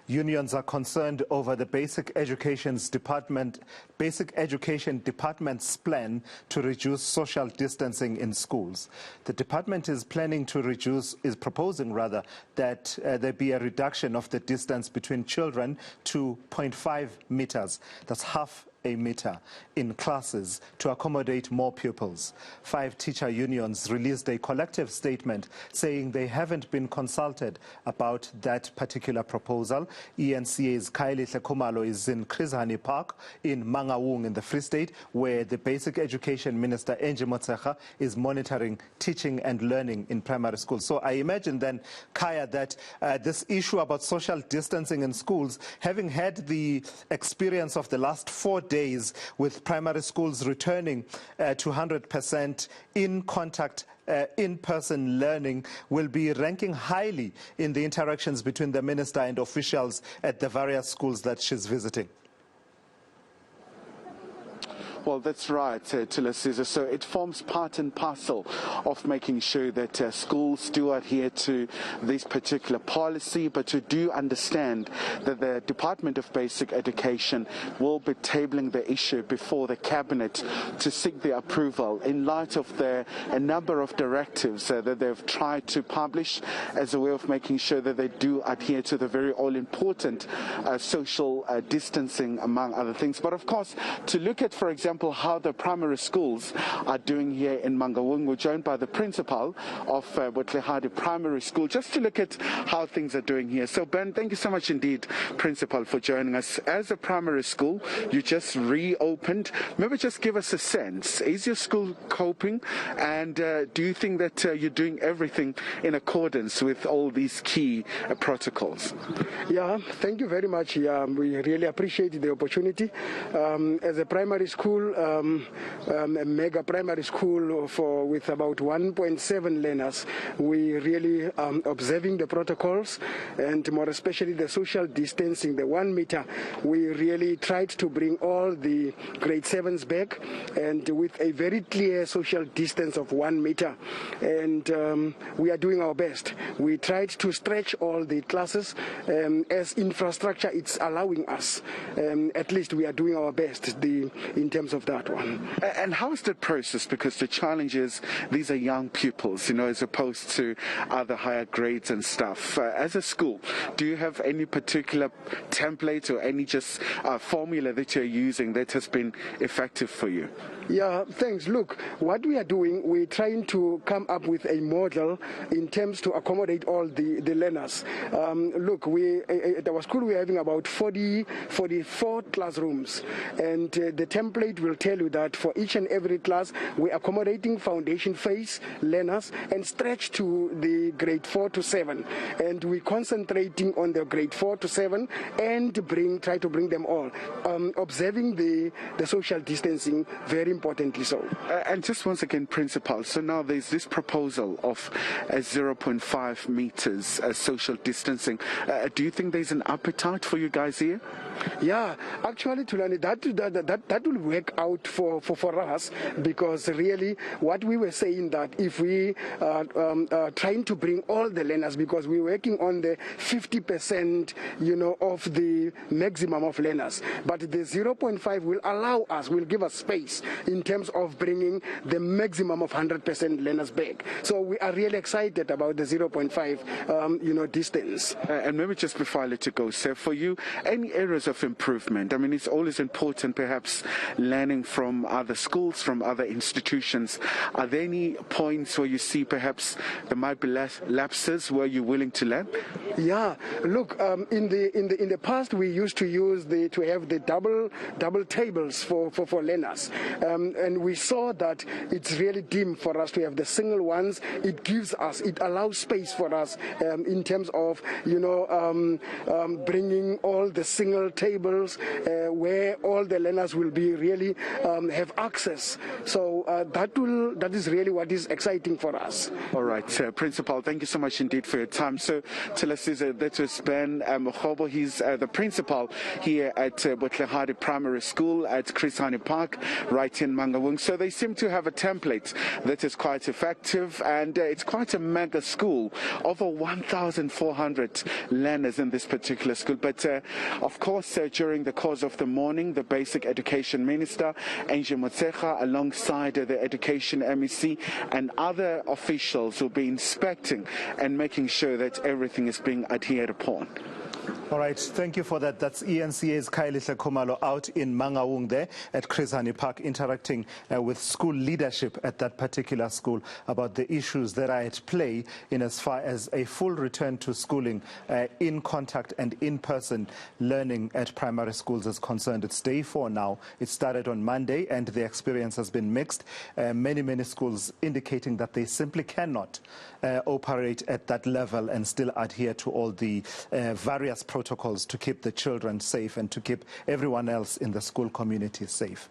Unions are concerned over the Basic Education Department's plan to reduce social distancing in schools. The department is proposing that there be a reduction of the distance between children to 0.5 meters. That's half a meter in classes to accommodate more pupils. 5 teacher unions released a collective statement saying they haven't been consulted about that particular proposal. ENCA's Khayelihle Khumalo is in Chris Hani Park in Mangaung in the Free State, where the Basic Education Minister Angie Motshekga is monitoring teaching and learning in primary schools. So I imagine then, Khaya, that this issue about social distancing in schools, having had the experience of the last 4 days with primary schools returning to 100% in contact, in-person learning, will be ranking highly in the interactions between the minister and officials at the various schools that she's visiting. Well, that's right, Tilasisa. So it forms part and parcel of making sure that schools do adhere to this particular policy, but we do understand that the Department of Basic Education will be tabling the issue before the Cabinet to seek the approval in light of a number of directives that they've tried to publish as a way of making sure that they do adhere to the very all-important social distancing, among other things. But of course, to look at, for example, how the primary schools are doing here in Mangaung. We're joined by the principal of Botlehade Primary School just to look at how things are doing here. So Ben, thank you so much indeed, Principal, for joining us. As a primary school, you just reopened. Maybe just give us a sense. Is your school coping? And do you think that you're doing everything in accordance with all these key protocols? Yeah, thank you very much. Yeah, we really appreciate the opportunity. As a primary school, a mega primary school with about 1.7 learners, we really observing the protocols, and more especially the social distancing, the 1 meter. We really tried to bring all the grade 7s back, and with a very clear social distance of 1 meter. And we are doing our best. We tried to stretch all the classes as infrastructure it's allowing us. At least we are doing our best in terms of that one. And how is the process? Because the challenge is these are young pupils, as opposed to other higher grades and stuff. As a school, do you have any particular template or any just formula that you're using that has been effective for you? Yeah, thanks. Look, what we are doing, we're trying to come up with a model in terms to accommodate all the learners. Look, at our school we're having about 44 classrooms, and the template will tell you that for each and every class we're accommodating foundation phase learners and stretch to the grade 4 to 7, and we're concentrating on the grade 4 to 7 and try to bring them all, observing the social distancing very importantly so. And just once again, Principal, so now there's this proposal of 0.5 meters social distancing. Do you think there's an appetite for you guys here? Yeah, actually, Tulani, that will work out for us, because really what we were saying that if we are trying to bring all the learners, because we're working on the 50% of the maximum of learners, but the 0.5 will give us space in terms of bringing the maximum of 100% learners back. So we are really excited about the 0.5 distance. And maybe just before I let you go, sir, for you, any areas of improvement? I mean, it's always important perhaps learning from other schools, from other institutions. Are there any points where you see perhaps there might be less lapses where you're willing to learn? Yeah, look, in the past we used to use to have the double tables for learners, and we saw that it's really dim for us to have the single ones. It allows space for us in terms of bringing all the single tables where all the learners will be really have access. So that is really what is exciting for us. All right, Principal, thank you so much indeed for your time. So tell us, that was Ben Mokhobo. He's the principal here at Botlehade Primary School at Khayelihle Park, right in Mangaung. So they seem to have a template that is quite effective, and it's quite a mega school, over 1,400 learners in this particular school. But of course, during the course of the morning, the Basic Education Minister, Angie Motsecha, alongside the Education MEC and other officials will be inspecting and making sure that everything is being adhered upon. All right, thank you for that. That's ENCA's Khayelihle Khumalo out in Mangaung there at Khayelihle Park, interacting with school leadership at that particular school about the issues that are at play in as far as a full return to schooling, in contact and in-person learning at primary schools is concerned. It's day 4 now. It started on Monday and the experience has been mixed. Many schools indicating that they simply cannot operate at that level and still adhere to all the various protocols to keep the children safe and to keep everyone else in the school community safe.